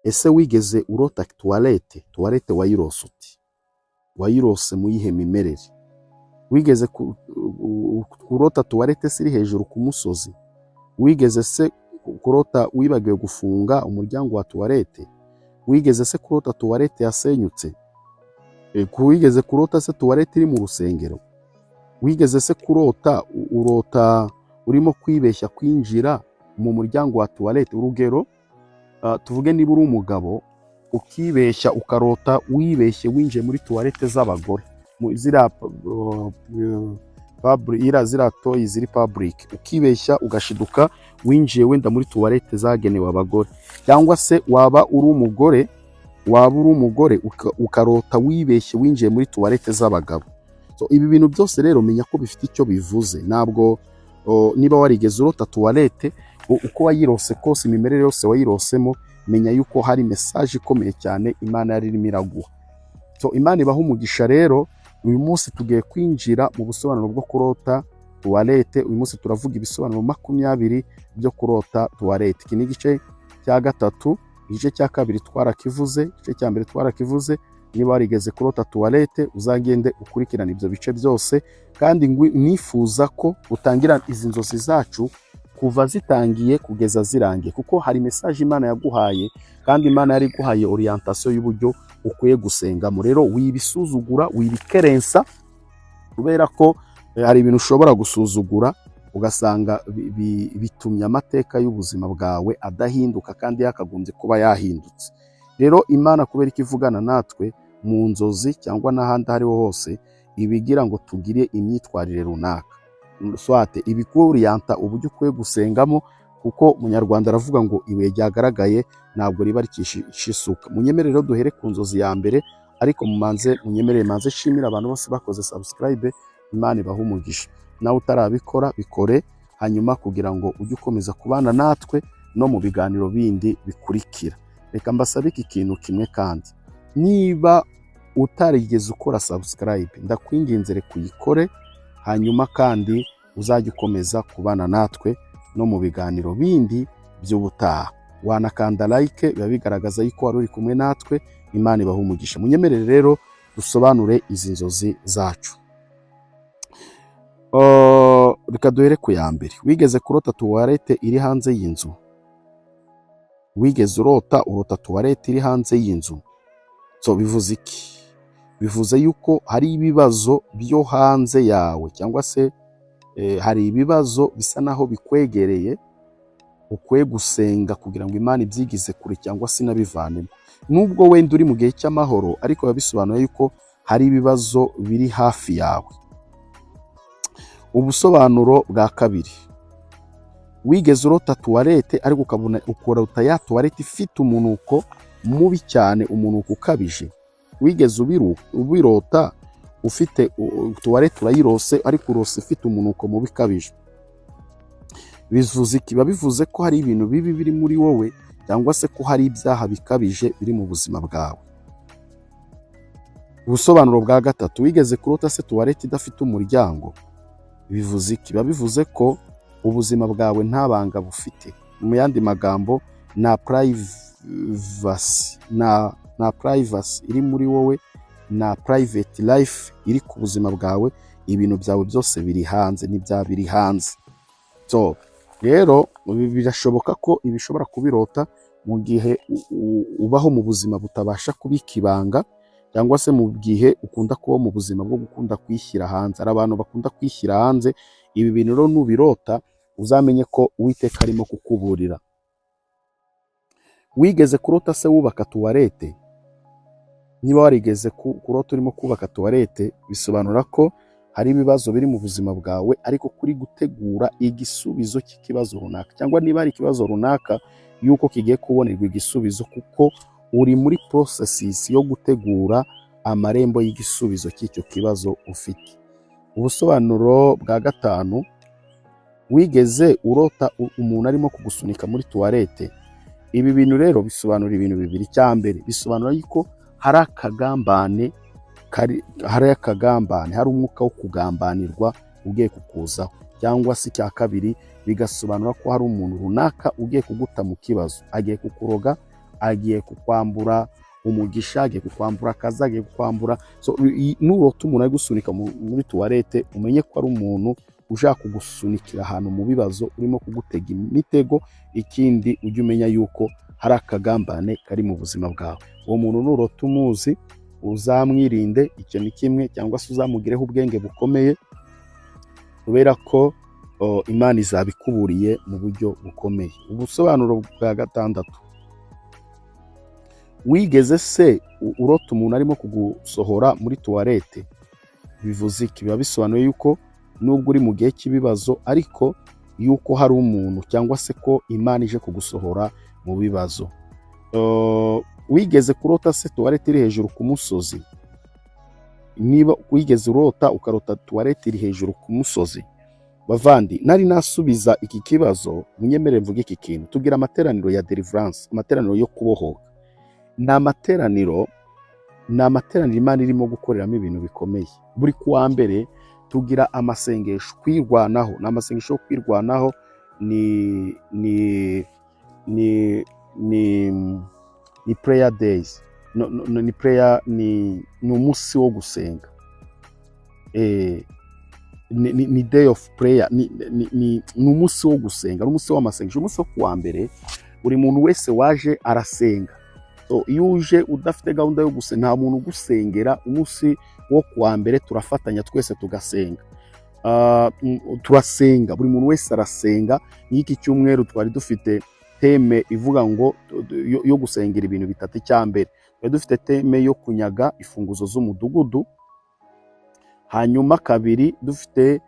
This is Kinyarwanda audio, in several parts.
ese wigeze urota tuwarete wayirose uti? Wayirose mu yihe mimerere? Wigeze kurota tuwarete siri hejuru ku musozi? Wigeze se kurota wibagiwe gufunga umuryango wa tuwarete? Wigeze se kurota tuwarete yasenyutse? Wigeze kurota se tuwarete iri mu rusengero? Wigeze se kurota urota urimo kwibeshya kwinjira mu muryango wa tuwarete? Urugero, tuvuge niba uri umugabo ukibeshya ukarota wibeshye winjiye muri tuwarete z'abagore, zira toyi ziri public, ukibeshya ugashiduka winjiye wenda muri tuwarete zagenewe abagore. Cyangwa se waba uri umugore ukarota wibeshye winjiye muri tuwarete z'abagabo. So ibi bintu byose rero menya ko bifite icyo bivuze. Ntabwo niba warigeze urota tuwarete uko wayirose kose, imimerere yose wayirosemo, menya yuko hari message ikomeye cyane Imana yari irimo iraguha. So Imana ibaha umugisha rero. Uyu munsi tugiye kwinjira mu busobanuro bwo kurota tuwarete. Uyu munsi turavuga ibisobanuro 20 byo kurota tuwarete. Iki ni igice cya gatatu. Igice cya kabiri twarakivuze, igice cya mbere twarakivuze. Niba warigeze kurota tuwarete uzagende ukurikirana ibyo bice byose, kandi nifuza ko utangira izi nzozi zacu kuva zitangiye kugeza zirangiye, kuko hari message Imana yaguhaye, kandi Imana yari guhaye orientation y'uburyo ukwiye gusengamo. Rero wibisuzugura, wibikerensa, kubera ko hari ibintu ushobora gusuzugura ugasanga bitumye amateka y'ubuzima bwawe adahinduka kandi yakagombye kuba yahindutse. Rero Imana kubera ikivugana natwe mu nzozi cyangwa n'ahandi hariho hose, ibigira ngo tugire imyitwarire runaka, swate ibikuriyanta uburyo ukwiye gusengamo, kuko Munyarwanda aravuga ngo ibuye ryagaragaye ntabwo riba rikishisuka. Munyemerero duhere ku nzozi ya mbere, ariko munyemerere manze shimira abantu bose bakoze subscribe. Imana ibaha umugisha. Nawe utarabikora bikore, hanyuma kugira ngo ujye ukomeza kubana natwe no mu biganiro bindi bikurikira. Reka mbasabe iki kintu kimwe kandi, niba utarigeze ukora subscribe, ndakwinginze reka uyikore, hanyuma kandi uzajya ukomeza kubana natwe no mu biganiro bindi by'ubutaha. Wanakanda like, biba bigaragaza yuko wari uri kumwe natwe. Imana ibaha umugisha. Munyemerere rero dusobanure izi nzozi zacu. Reka duhere ku ya mbere. Wigeze kurota tuwarete iri hanze y'inzu? Wigeze urota tuwarete iri hanze y'inzu? So bivuze iki? Bivuze yuko hari ibibazo byo hanze yawe, cyangwa se hari ibibazo bisa naho bikwegereye, ukwiye gusenga kugira ngo Imana ibyigize kure cyangwa se nabivanemo. Nubwo wenda uri mu gihe cy'amahoro, ariko babisobanuye yuko hari ibibazo biri hafi yawe. Ubusobanuro bwa kabiri. Wigeze urota tuwarete ariko ukabona ukurota ya tuwarete ifite umunuko mubi cyane, umunuko ukabije? Wigeze ubirota ufite tuwarete urayirose ariko urose ifite umunuko mubi kabije? Bivuze iki? Bivuze ko hari ibintu bibi biri muri wowe, cyangwa se ko hari ibyaha bikabije biri mu buzima bwawe. Ubusobanuro bwa gatatu. Wigeze kurota se tuwarete idafite umuryango? Bivuze iki? Bivuze ko ubuzima bwawe nta banga bufite. Mu yandi magambo, na privacy iri muri wowe, na private life iri ku buzima bwawe. Ibintu byawe byose biri hanze, n'ibya biri hanze. So rero birashoboka ko ibishobora kubirota mu gihe ubaho mu buzima butabasha kubika ibanga, cyangwa se mu gihe ukunda kuba mu buzima bwo gukunda kwishyira hanze. Hari abantu bakunda kwishyira hanze. Ibi bintu rero nubirota uzamenye ko Uwiteka arimo kukuburira. Wigeze kurota se wubaka tuwarete? Niba warigeze kurota urimo kubaka tuwarete, bisobanura ko hari ibibazo biri mu buzima bwawe, ariko kuri gutegura igisubizo cy'ikibazo runaka, cyangwa niba hari ikibazo runaka yuko kigiye kubonerwa igisubizo, kuko uri muri processes yo gutegura amarembo y'igisubizo cy'icyo kibazo ufite. Ubusobanuro bwa gatanu. Wigeze urota umuntu arimo kugusunika muri tuwarete? Ibi bintu rero bisobanura ibintu bibiri. Cya mbere, bisobanura yuko hari akagambane, hari umwuka wo kugambanirwa ugiye kukuzaho. Cyangwa se icya kabiri, bigasobanura ko hari umuntu runaka ugiye kuguta mu kibazo, agiye kukuroga, agiye kukwambura umugisha, agiye kukwambura akazi, agiye kukwambura. So nurota umuntu ari gusunika muri tuwarete, umenye ko ari umuntu ushaka kugusunikira ahantu mu bibazo, urimo kugutega imitego. Ikindi ujye umenya yuko hari akagambane kari mu buzima bwawe. Uwo muntu nurota umuzi, uzamwirinde, icyo ni kimwe, cyangwa se uzamugireho ubwenge bukomeye, kubera ko Imana izabikuburiye mu buryo bukomeye. Ubusobanuro bwa gatandatu, wigeze se urota umuntu arimo kugusohora muri tuwarete? Bivuze iki? Biba bisobanuye yuko nubwo uri mu gihe cy'ibibazo, ariko yuko hari umuntu cyangwa se ko Imana ije kugusohora mu bibazo. Wigeze kurota se tuwarete iri hejuru ku musozi? Niba wigeze urota ukarota tuwarete iri hejuru ku musozi, bavandi, nari nasubiza iki kibazo, munyemere mvuge iki kintu. Tugira amateraniro ya deliverance, amateraniro yo kubohoka. Ni amateraniro Imana irimo gukoreramo ibintu bikomeye. Buri kuwa mbere tugira amasengesho kwirwanaho. Ni amasengesho yo kwirwanaho, ni prayer days, ni prayer, ni umunsi wo gusenga, ni day of prayer, ni umunsi wo gusenga, umunsi w'amasengesho. Umunsi wo kuwa mbere buri muntu wese waje arasenga. So iyo uje udafite gahunda yo gusenga, nta muntu ugusengera. Umunsi wo kuwa mbere turafatanya twese tugasenga, turasenga, buri muntu wese arasenga. N'iki cyumweru twari dufite teme ivuga ngo yo gusengera ibintu bitatu. Icyambere twari dufite teme yo kunyaga imfunguzo z'umudugudu. Hanyuma kabiri dufite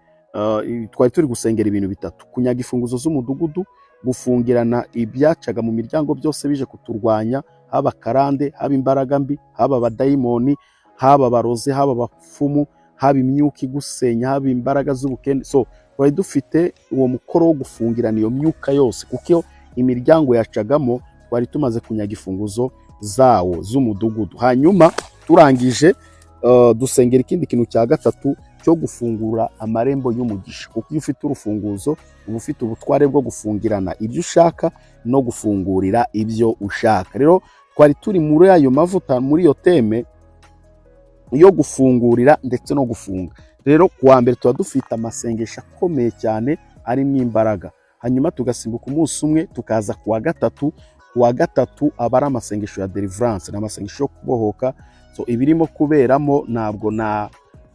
twari turi gusengera ibintu bitatu: kunyaga imfunguzo z'umudugudu, gufungirana ibyacaga mu miryango byose bije kuturwanya, haba karande, haba imbaraga mbi, haba abadayimoni, haba abarozi, haba abapfumu, haba imyuka igusenya, haba imbaraga z'ubukene. So twari dufite uwo mukoro wo gufungirana iyo myuka yose, kuko imiryango yacagamo twari tumaze kunyaga imfunguzo zawo z'umudugudu. Hanyuma turangije dusengera ikindi kintu cya gatatu cyo gufungura amarembo y'umugisha, kuko iyo ufite urufunguzo uba ufite ubutware bwo gufungirana ibyo ushaka no gufungurira ibyo ushaka. Rero twari turi muri ayo mavuta, muri iyo teme yo gufungurira ndetse no gufunga. Rero kuwa mbere tuba dufite amasengesho akomeye cyane arimo imbaraga. Hanyuma tugasimbuka umunsi umwe tukaza kuwa gatatu. Kuwa gatatu aba ari amasengesho ya deliverance, ni amasengesho yo kubohoka. So ibirimo kuberamo ntabwo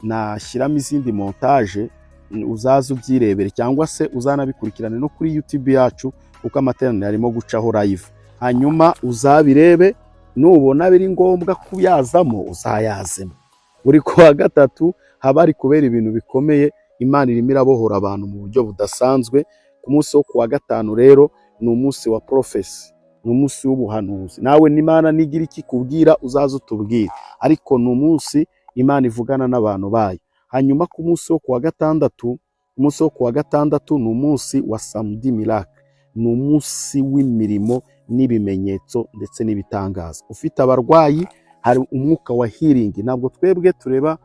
nashyiramo izindi montage, uzaza ubyirebere cyangwa se uzanabikurikirane no kuri YouTube yacu, kuko amateraniro arimo gucaho live. Hanyuma uzabirebe, nubona biri ngombwa kuyazamo uzayazemo. Buri kuwa gatatu haba ari kubera ibintu bikomeye. Imana irimo irabohora abantu mu buryo budasanzwe. Ku munsi wo kuwa gatanu rero ni umunsi wa prophecy, ni umunsi w'ubuhanuzi. Nawe n'Imana nigira iki kubwira uzaza utubwire, ariko ni umunsi Imana ivugana n'abantu bayo. Hanyuma ku munsi wo kuwa gatandatu, umunsi wo kuwa gatandatu ni umunsi wa samedi miracle, ni umunsi w'imirimo n'ibimenyetso ndetse n'ibitangaza. Ufite abarwayi, hari umwuka wa healing. Ntabwo twebwe tureba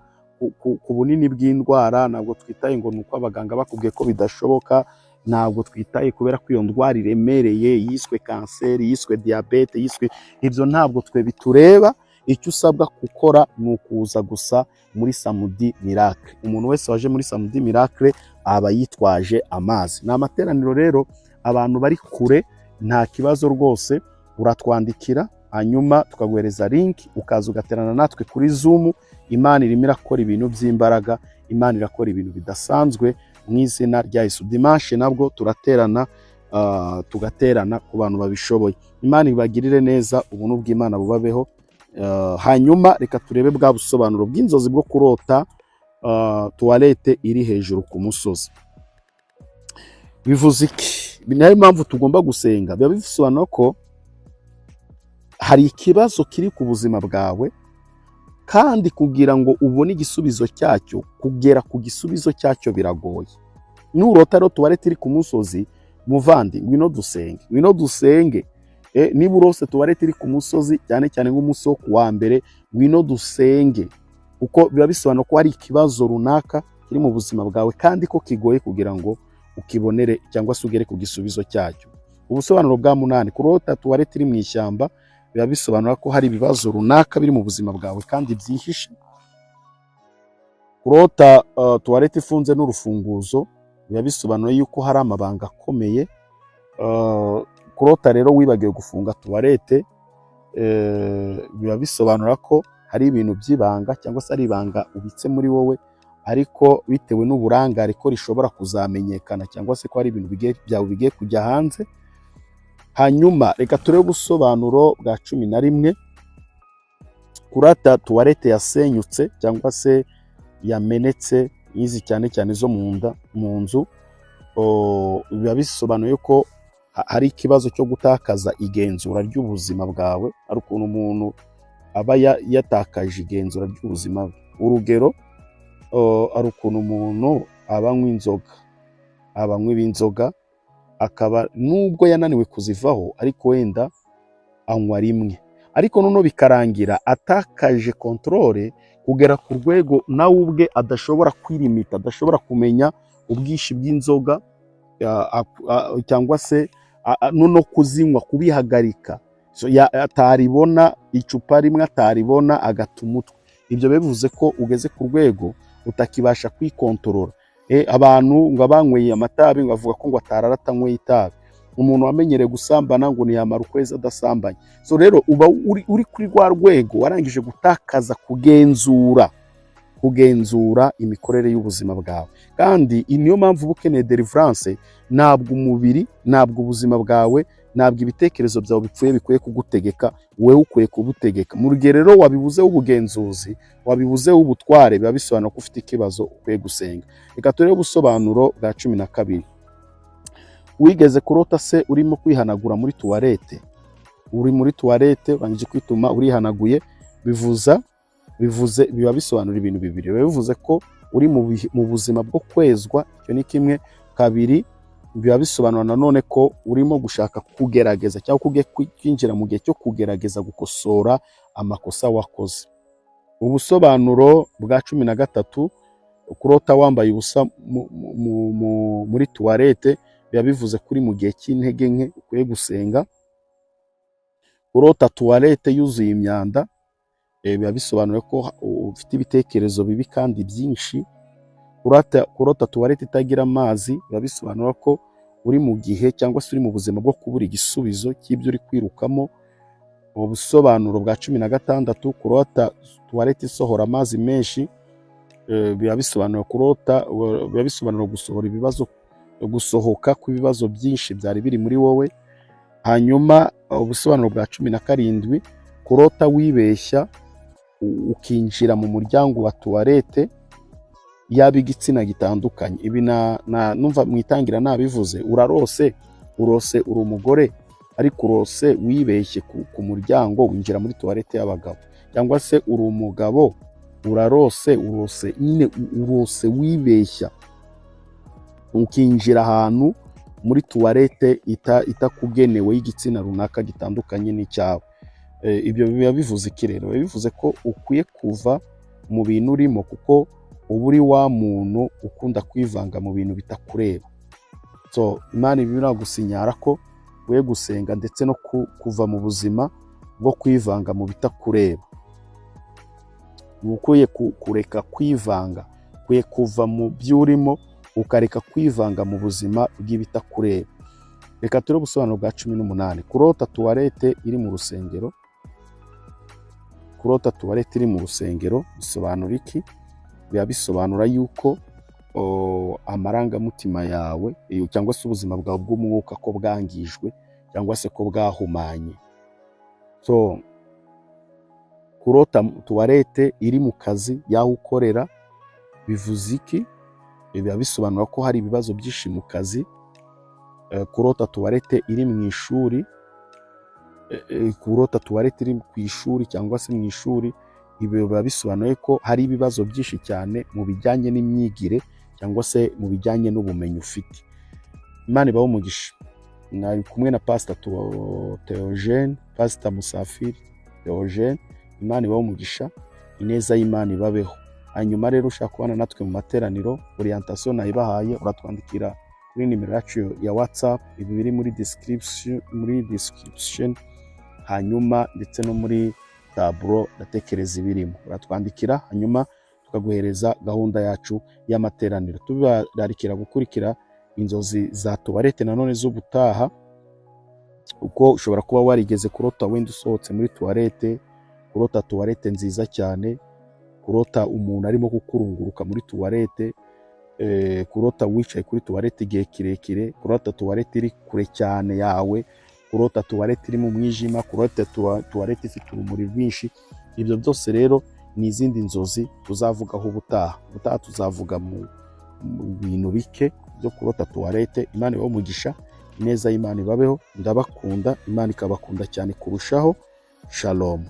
ku bunini bw'indwara, ntabwo twitaye ngo nuko abaganga bakubwiye ko bidashoboka, ntabwo twitaye kubera ko iyo ndwara iremereye yiswe kanseri, yiswe diabete, yiswe ibyo, ntabwo twe bitureba. Icyo usabwa gukora ni ukuza gusa muri samedi miracle. Umuntu wese waje muri samedi miracle aba yitwaje amazi. Ni amateraniro rero abantu bari kure, nta kibazo rwose, uratwandikira hanyuma tukaguhereza link ukaza ugaterana natwe kuri Zoom. Imana irimo irakora ibintu by'imbaraga, Imana irakora ibintu bidasanzwe mu izina rya Yesu. Dimanche nabwo turaterana, tugaterana ku bantu babishoboye. Imana ibagirire neza, ubuntu bw'Imana bubabeho. Hanyuma reka turebe bwa busobanuro bw'inzozi bwo kurota tuwarete iri hejuru ku musozi. Bivuze iki? Niyo impamvu tugomba gusenga. Biba bisobanura ko hari ikibazo kiri ku buzima bwawe, kandi kugira ngo ubone igisubizo cyacyo, kugera ku gisubizo cyacyo biragoye. Nurota rero tuwarete iri ku musozi, muvandi, ngwino dusenge. Niba urose tuwarete iri ku musozi, cyane cyane nk'umunsi wo kuwa mbere, ngwino dusenge, kuko biba bisobanura ko hari ikibazo runaka kiri mu buzima bwawe, kandi ko kigoye kugira ngo ukibonere cyangwa se ugere ku gisubizo cyacyo. Ubusobanuro bwa munani, kurota tuwarete iri mu ishyamba biba bisobanura ko hari ibibazo runaka biri mu buzima bwawe kandi byihishe. Kurota tuwarete ifunze n'urufunguzo biba bisobanura yuko hari amabanga akomeye. Kurota rero wibagiwe gufunga tuwarete biba bisobanura ko hari ibintu by'ibanga cyangwa se ari ibanga ubitse muri wowe, ariko bitewe n'uburangare ko rishobora kuzamenyekana cyangwa se ko hari ibintu byawe bigiye kujya hanze. Hanyuma reka turebe ubusobanuro bwa 11. Kurata tuwarete yasenyutse cyangwa se yamenetse, izi cyane cyane zo mu nzu, biba bisobanuye ko hari ikibazo cyo gutakaza igenzura ry'ubuzima bwawe. Ari ukuntu umuntu aba yatakaje igenzura ry'ubuzima bwe. Urugero, ari ukuntu umuntu abanywa inzoga akaba nubwo yananiwe kuzivaho ariko wenda anywa rimwe, ariko noneho bikarangira atakaje kontrole kugera ku rwego nawe ubwe adashobora kwirimita, adashobora kumenya ubwishi bw'inzoga cyangwa se no kuzinywa, kubihagarika. Ataribona icupa rimwe, ataribona agata umutwe. Ibyo bivuze ko ugeze ku rwego utakibasha kwikontorora. Abantu ngo banyweye amatabi ngo avuga ko ngo atarara atanyweye itabi. Umuntu wamenyereye gusambana ngo ntiyamara ukwezi adasambanye. So rero uba uri kuri rwa rwego warangije gutakaza kugenzura imikorere y'ubuzima bwawe. Kandi niyo mpamvu ukeneye deliverance. Ntabwo umubiri, ntabwo ubuzima bwawe, ntabwo ibitekerezo byawe bikwiye kugutegeka, wewe ukwiye kubutegeka. Mu rugero wabibuzeho ubugenzuzi, wabibuzeho ubutware, biba bisobanura ko ufite ikibazo ukwiye gusenga. Reka turebe ubusobanuro bwa 12. Wigeze kurota se urimo kwihanagura muri tuwarete? Uri muri tuwarete urangije kwituma urihanaguye, biba bisobanura ibintu bibiri. Bivuze ko uri mu buzima bwo kwezwa, icyo ni kimwe. Kabiri, biba bisobanura nanone ko urimo gushaka kugerageza cyangwa kwinjira mu gihe cyo kugerageza gukosora amakosa wakoze. Ubusobanuro bwa 13, kurota wambaye ubusa muri tuwarete biba bivuze kuri mu gihe cy'intege nke ukwiye gusenga. Kurota tuwarete yuzuye imyanda biba bisobanura ko ufite ibitekerezo bibi kandi byinshi. Kurota tuwarete itagira amazi biba bisobanura ko uri mu gihe cyangwa se uri mu buzima bwo kubura igisubizo cy'ibyo uri kwirukamo. Ubusobanuro bwa 16, kurota tuwarete isohora amazi menshi biba bisobanura gusohora ibibazo, gusohoka kw'ibibazo byinshi byari biri muri wowe. Hanyuma ubusobanuro bwa 17, kurota wibeshya ukinjira mu muryango wa tuwarete yaba igitsina gitandukanye. Ibi numva mwitangira nabivuze. urose uri umugore ariko urose wibeshye ku muryango winjira muri tuwarete y'abagabo, cyangwa se uri umugabo urose wibeshya ukinjira ahantu muri tuwarete itakugenewe y'igitsina runaka gitandukanye n'icyawe. Ibyo biba bivuze iki rero? Bivuze ko ukwiye kuva mu bintu urimo, kuko uba uri wa muntu ukunda kwivanga mu bintu bitakureba. So Imana ibi biragusinyara ko we gusenga ndetse no kuva mu buzima bwo kwivanga mu bitakureba. Ukwiye kureka kwivanga, ukwiye kuva mu by'urimo ukareka kwivanga mu buzima bw'ibitakureba. Reka turebe ubusobanuro bwa 18. Kurota tuwarete iri mu rusengero. Kurota tuwarete iri mu rusengero bisobanura iki? Biba bisobanura yuko amarangamutima yawe cyangwa se ubuzima bwawe bw'umwuka ko bwangijwe cyangwa se ko bwahumanye. So kurota tuwarete iri mu kazi yaho ukorera bivuze iki? Biba bisobanura ko hari ibibazo byinshi mu kazi. Kurota tuwarete iri mu ishuri, kurota tuwarete iri ku ishuri cyangwa se mu ishuri, ibi biba bisobanuye ko hari ibibazo byinshi cyane mu bijyanye n'imyigire cyangwa se mu bijyanye n'ubumenyi ufite. Imana ibaho umugisha. Nari kumwe na Pastor Theogene, Pastor Musafiri Theogene. Imana ibaho umugisha, ineza y'Imana ibabeho. Hanyuma rero ushaka kubana natwe mu materaniro, orientation nayibahaye, uratwandikira kuri nimero yacu ya WhatsApp, ibi biri muri description hanyuma ndetse no muri taburo ndatekereza ibirimo, uratwandikira hanyuma tukaguhereza gahunda yacu y'amateraniro. Tubararikira gukurikira inzozi za tuwarete nanone z'ubutaha, uko ushobora kuba warigeze kurota wenda usohotse muri tuwarete, kurota tuwarete nziza cyane, kurota umuntu arimo kukurunguruka muri tuwarete, kurota wicaye kuri tuwarete igihe kirekire, kurota tuwarete iri kure cyane yawe, kurota tuwarete iri mu mwijima, kurota tuwarete ifite urumuri rwinshi. Ibyo byose rero ni izindi nzozi tuzavugaho ubutaha. Ubutaha tuzavuga mu bintu bike byo kurota tuwarete. Imana ibahe umugisha, ineza y'Imana ibabeho, ndabakunda, Imana ikabakunda cyane kurushaho. Shalom.